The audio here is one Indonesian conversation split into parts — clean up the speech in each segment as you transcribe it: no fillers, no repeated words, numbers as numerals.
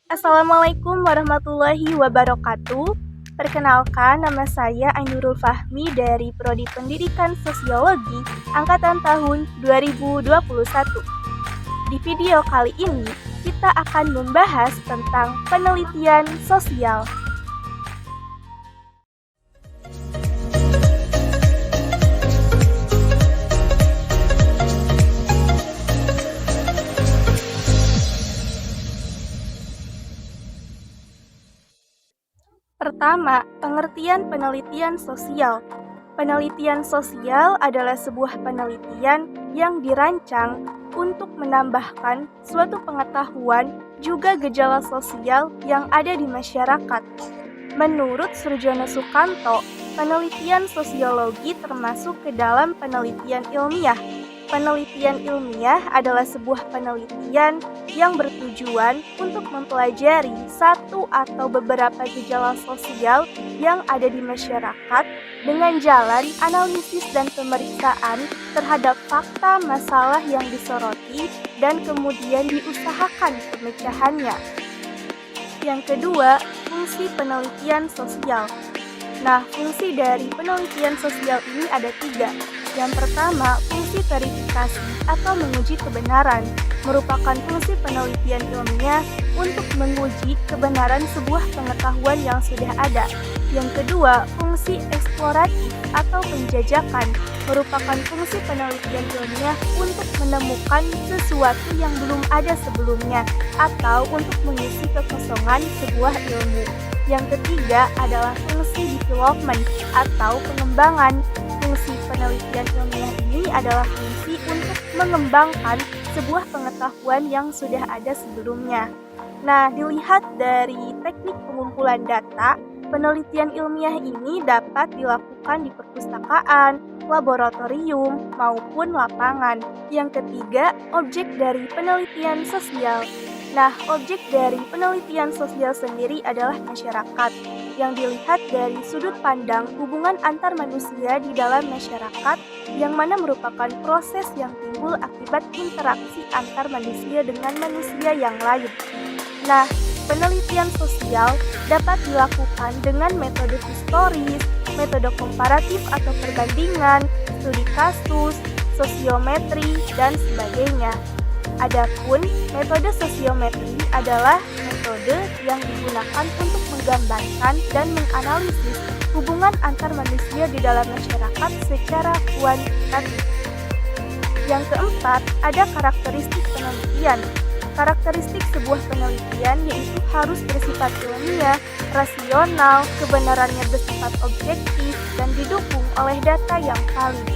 Assalamualaikum warahmatullahi wabarakatuh. Perkenalkan, nama saya Ainurul Fahmi dari Prodi Pendidikan Sosiologi Angkatan tahun 2021. Di video kali ini, kita akan membahas tentang penelitian sosial. Pertama, pengertian penelitian sosial. Penelitian sosial adalah sebuah penelitian yang dirancang untuk menambahkan suatu pengetahuan juga gejala sosial yang ada di masyarakat. Menurut Surjono Sukanto, penelitian sosiologi termasuk ke dalam penelitian ilmiah. Penelitian ilmiah adalah sebuah penelitian yang bertujuan untuk mempelajari satu atau beberapa gejala sosial yang ada di masyarakat dengan jalan analisis dan pemeriksaan terhadap fakta masalah yang disoroti dan kemudian diusahakan pemecahannya. Yang kedua, fungsi penelitian sosial. Nah, fungsi dari penelitian sosial ini ada 3. Yang pertama, fungsi verifikasi atau menguji kebenaran merupakan fungsi penelitian ilmiah untuk menguji kebenaran sebuah pengetahuan yang sudah ada. Yang kedua, fungsi eksploratif atau penjajakan merupakan fungsi penelitian ilmiah untuk menemukan sesuatu yang belum ada sebelumnya atau untuk mengisi kekosongan sebuah ilmu. Yang ketiga adalah fungsi development atau pengembangan. Fungsi penelitian ilmiah ini adalah fungsi untuk mengembangkan sebuah pengetahuan yang sudah ada sebelumnya. Nah, dilihat dari teknik pengumpulan data, penelitian ilmiah ini dapat dilakukan di perpustakaan, laboratorium, maupun lapangan. Yang ketiga, objek dari penelitian sosial. Nah, objek dari penelitian sosial sendiri adalah masyarakat, yang dilihat dari sudut pandang hubungan antar manusia di dalam masyarakat, yang mana merupakan proses yang timbul akibat interaksi antar manusia dengan manusia yang lain. Nah, penelitian sosial dapat dilakukan dengan metode historis, metode komparatif atau perbandingan, studi kasus, sosiometri, dan sebagainya. Adapun metode sosiometri adalah metode yang digunakan untuk menggambarkan dan menganalisis hubungan antar manusia di dalam masyarakat secara kuantitatif. Yang keempat, ada karakteristik penelitian. Karakteristik sebuah penelitian yaitu harus bersifat ilmiah, rasional, kebenarannya bersifat objektif, dan didukung oleh data yang valid.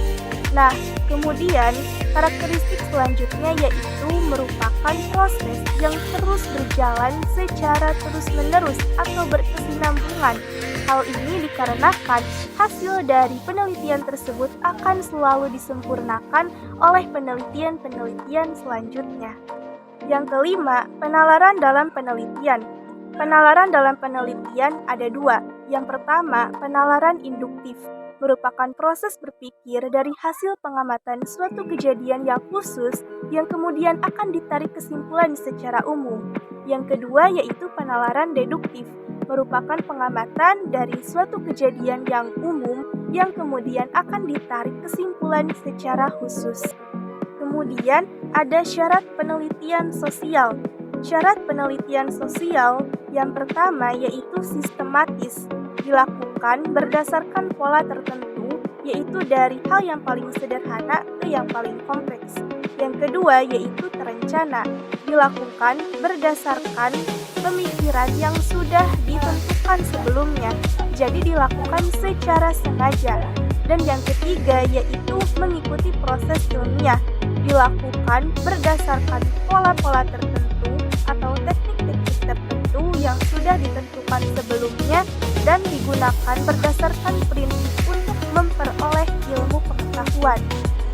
Nah, kemudian karakteristik selanjutnya yaitu merupakan proses yang terus berjalan secara terus-menerus atau berkesinambungan. Hal ini dikarenakan hasil dari penelitian tersebut akan selalu disempurnakan oleh penelitian-penelitian selanjutnya. Yang kelima, penalaran dalam penelitian. Penalaran dalam penelitian ada 2. Yang pertama, penalaran induktif. Merupakan proses berpikir dari hasil pengamatan suatu kejadian yang khusus yang kemudian akan ditarik kesimpulan secara umum. Yang kedua yaitu penalaran deduktif, merupakan pengamatan dari suatu kejadian yang umum yang kemudian akan ditarik kesimpulan secara khusus. Kemudian ada syarat penelitian sosial. Syarat penelitian sosial yang pertama yaitu sistematis, dilakukan berdasarkan pola tertentu, yaitu dari hal yang paling sederhana ke yang paling kompleks. Yang kedua yaitu terencana, dilakukan berdasarkan pemikiran yang sudah ditentukan sebelumnya, jadi dilakukan secara sengaja. Dan yang ketiga yaitu mengikuti proses ilmiah, dilakukan berdasarkan pola-pola tertentu atau teknik-teknik tertentu yang sudah ditentukan sebelumnya dan digunakan berdasarkan prinsip untuk memperoleh ilmu pengetahuan.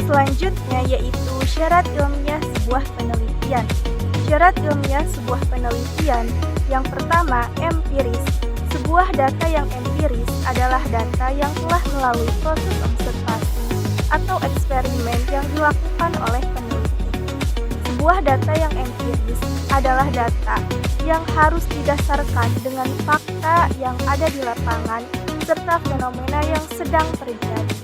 Selanjutnya yaitu syarat ilmiah sebuah penelitian. Syarat ilmiah sebuah penelitian yang pertama empiris. Sebuah data yang empiris adalah data yang telah melalui proses observasi atau eksperimen yang dilakukan oleh peneliti. Sebuah data yang empiris adalah data yang harus didasarkan dengan fakta yang ada di lapangan serta fenomena yang sedang terjadi.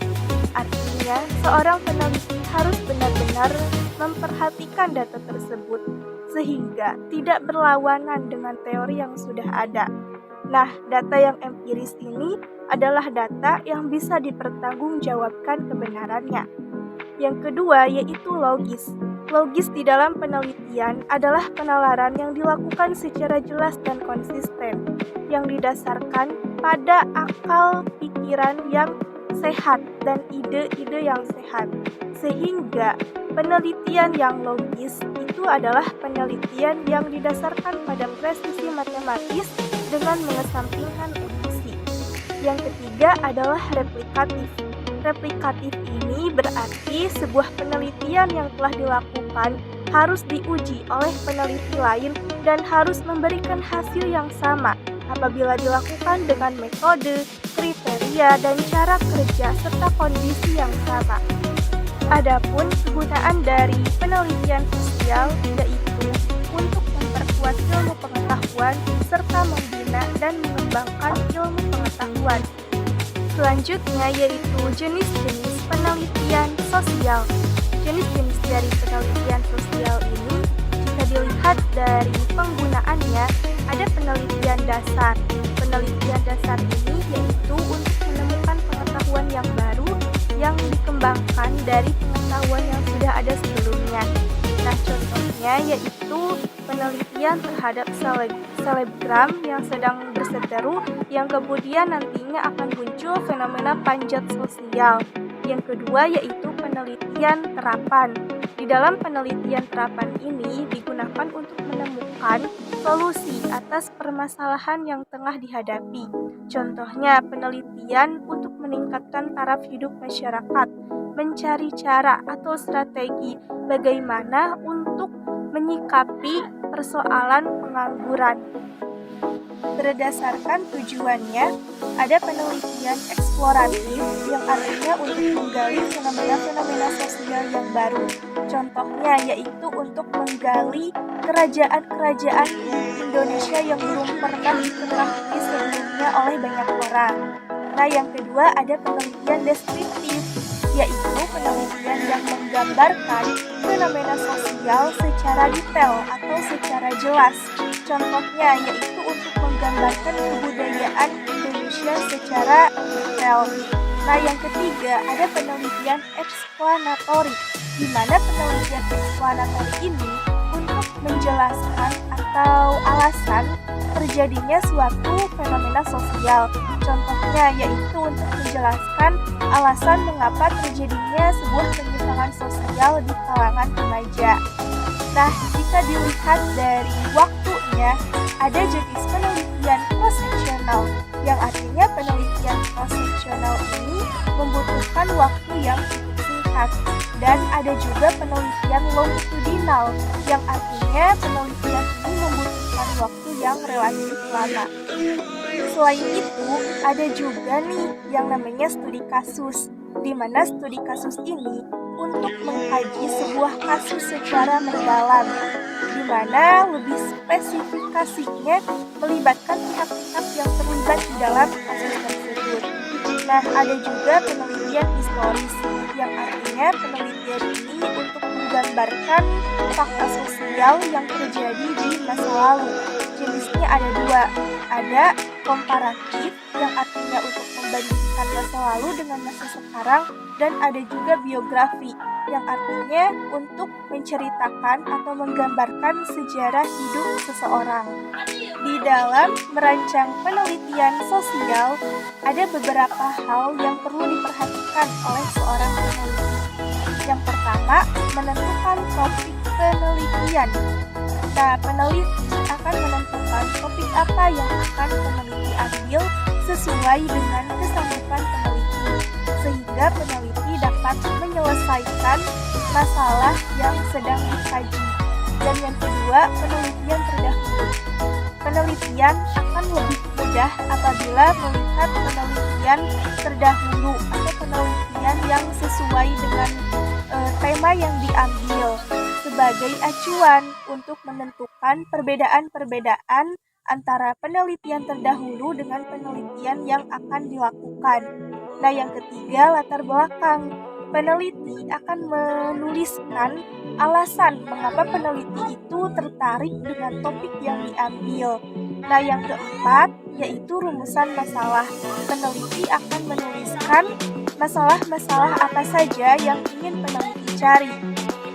Artinya, seorang peneliti harus benar-benar memperhatikan data tersebut sehingga tidak berlawanan dengan teori yang sudah ada. Nah, data yang empiris ini adalah data yang bisa dipertanggungjawabkan kebenarannya. Yang kedua yaitu logis. Logis di dalam penelitian adalah penalaran yang dilakukan secara jelas dan konsisten, yang didasarkan pada akal pikiran yang sehat dan ide-ide yang sehat. Sehingga penelitian yang logis itu adalah penelitian yang didasarkan pada presisi matematis dengan mengesampingkan emosi. Yang ketiga adalah replikatif. Replikatif ini berarti sebuah penelitian yang telah dilakukan harus diuji oleh peneliti lain dan harus memberikan hasil yang sama apabila dilakukan dengan metode, kriteria, dan cara kerja serta kondisi yang sama. Adapun kegunaan dari penelitian sosial yaitu untuk memperkuat ilmu pengetahuan serta membina dan mengembangkan ilmu pengetahuan. Selanjutnya yaitu jenis-jenis penelitian sosial. Jenis-jenis dari penelitian sosial ini jika dilihat dari penggunaannya ada penelitian dasar. Penelitian dasar ini yaitu untuk menemukan pengetahuan yang baru yang dikembangkan dari pengetahuan yang sudah ada sebelumnya. Nah, contohnya yaitu penelitian terhadap selebgram yang sedang berseteru yang kemudian nantinya akan muncul fenomena panjat sosial. Yang kedua yaitu penelitian terapan. Di dalam penelitian terapan ini digunakan untuk menemukan solusi atas permasalahan yang tengah dihadapi. Contohnya penelitian untuk meningkatkan taraf hidup masyarakat, mencari cara atau strategi bagaimana untuk menyikapi persoalan pengangguran. Berdasarkan tujuannya, ada penelitian eksploratif yang artinya untuk menggali fenomena-fenomena sosial yang baru. Contohnya yaitu untuk menggali kerajaan-kerajaan Indonesia yang belum pernah diketahui sebelumnya oleh banyak orang. Nah, yang kedua ada penelitian deskriptif, yaitu penelitian yang menggambarkan fenomena sosial secara detail atau secara jelas. Contohnya yaitu untuk menggambarkan kebudayaan Indonesia secara detail. Nah, yang ketiga ada penelitian eksplanatori, di mana penelitian eksplanatori ini untuk menjelaskan atau alasan terjadinya suatu fenomena sosial. Contohnya yaitu untuk menjelaskan alasan mengapa terjadinya sebuah penyimpangan sosial di kalangan remaja. Nah, jika dilihat dari waktunya, ada jenis penelitian cross-sectional, yang artinya penelitian cross-sectional ini membutuhkan waktu yang singkat. Dan ada juga penelitian longitudinal, yang artinya penelitian ini membutuhkan waktu yang relatif lama. Selain itu, ada juga nih yang namanya studi kasus, di mana studi kasus ini untuk mengkaji sebuah kasus secara mendalam, di mana lebih spesifikasinya melibatkan pihak-pihak yang terlibat di dalam kasus tersebut. Nah, ada juga penelitian historis, yang artinya penelitian ini untuk menggambarkan fakta sosial yang terjadi di masa lalu. Jenisnya ada dua, ada komparatif yang artinya untuk membandingkan masa lalu dengan masa sekarang, dan ada juga biografi yang artinya untuk menceritakan atau menggambarkan sejarah hidup seseorang. Di dalam merancang penelitian sosial, ada beberapa hal yang perlu diperhatikan oleh seorang peneliti. Yang pertama, menentukan topik penelitian. Nah, peneliti akan menentukan topik apa yang akan peneliti ambil sesuai dengan kesanggupan peneliti, sehingga peneliti dapat menyelesaikan masalah yang sedang dikaji. Dan yang kedua, penelitian terdahulu. Penelitian akan lebih mudah apabila melihat penelitian terdahulu atau penelitian yang sesuai dengan tema yang diambil. sebagai acuan untuk menentukan perbedaan-perbedaan antara penelitian terdahulu dengan penelitian yang akan dilakukan. Nah, yang ketiga, latar belakang. Peneliti akan menuliskan alasan mengapa peneliti itu tertarik dengan topik yang diambil. Nah, yang keempat, yaitu rumusan masalah. Peneliti akan menuliskan masalah-masalah apa saja yang ingin peneliti cari.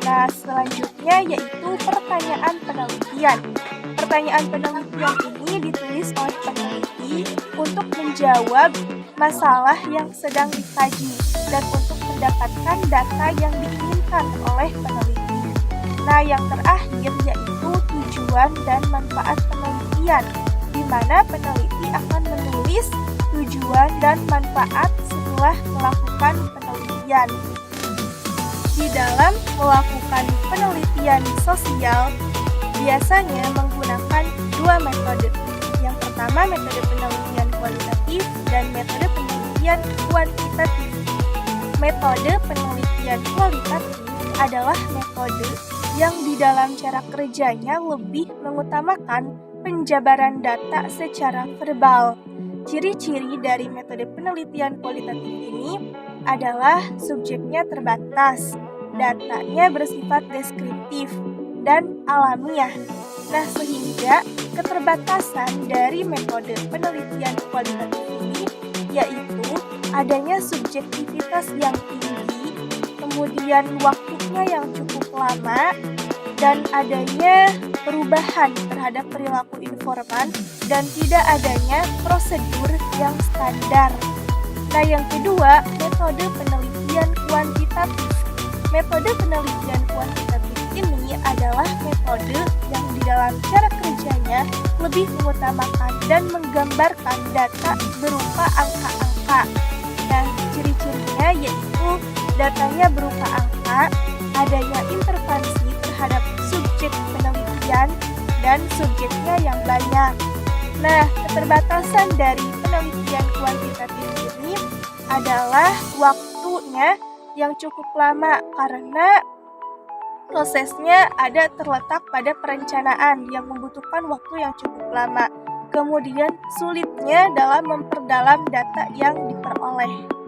Nah, selanjutnya yaitu pertanyaan penelitian. Pertanyaan penelitian ini ditulis oleh peneliti untuk menjawab masalah yang sedang dikaji dan untuk mendapatkan data yang diinginkan oleh peneliti. Nah, yang terakhir yaitu tujuan dan manfaat penelitian, di mana peneliti akan menulis tujuan dan manfaat setelah melakukan penelitian. Di dalam melakukan penelitian sosial, biasanya menggunakan dua metode. Yang pertama, metode penelitian kualitatif dan metode penelitian kuantitatif. Metode penelitian kualitatif adalah metode yang di dalam cara kerjanya lebih mengutamakan penjabaran data secara verbal. Ciri-ciri dari metode penelitian kualitatif ini adalah subjeknya terbatas, datanya bersifat deskriptif dan alamiah. Nah, sehingga keterbatasan dari metode penelitian kualitatif ini yaitu adanya subjektivitas yang tinggi, kemudian waktunya yang cukup lama, dan adanya perubahan terhadap perilaku informan dan tidak adanya prosedur yang standar. Nah, yang kedua, metode penelitian kuantitatif. Metode penelitian kuantitatif ini adalah metode yang di dalam cara kerjanya lebih mengutamakan dan menggambarkan data berupa angka-angka. Nah, ciri-cirinya yaitu datanya berupa angka, adanya intervensi terhadap subjek penelitian, dan subjeknya yang banyak. Nah, keterbatasan dari penelitian kuantitatif ini adalah waktunya yang cukup lama karena prosesnya ada terletak pada perencanaan yang membutuhkan waktu yang cukup lama. Kemudian sulitnya dalam memperdalam data yang diperoleh.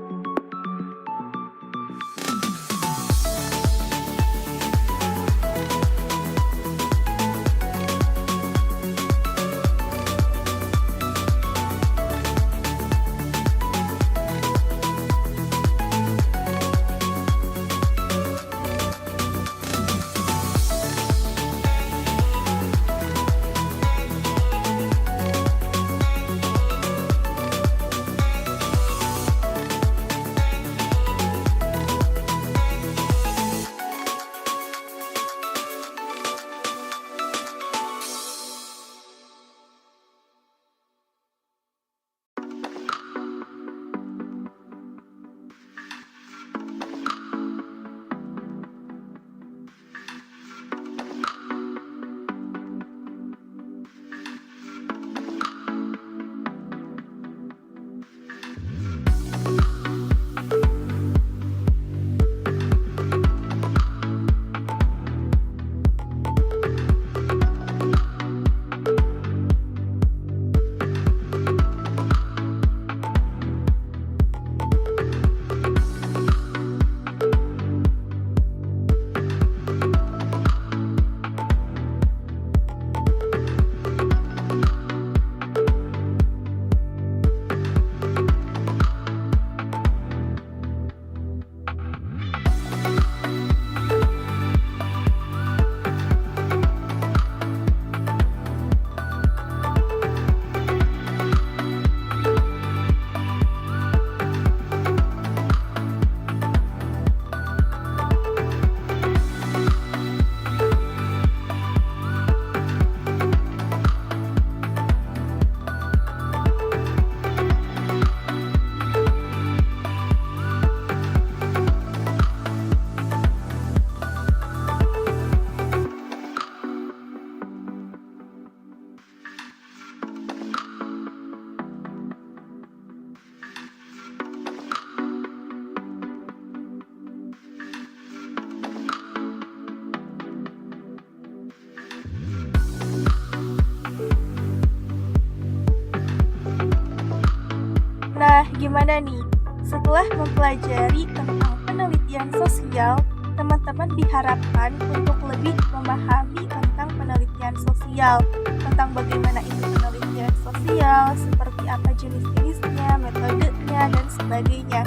Gimana nih? Setelah mempelajari tentang penelitian sosial, teman-teman diharapkan untuk lebih memahami tentang penelitian sosial, tentang bagaimana itu penelitian sosial, seperti apa jenis-jenisnya, metodenya, dan sebagainya.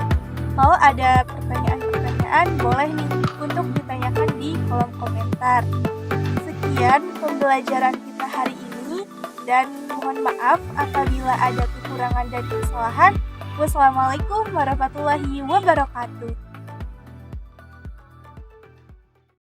Kalau ada pertanyaan-pertanyaan, boleh nih untuk ditanyakan di kolom komentar. Sekian pembelajaran kita hari ini, dan mohon maaf apabila ada kekurangan dan kesalahan. Wassalamualaikum warahmatullahi wabarakatuh.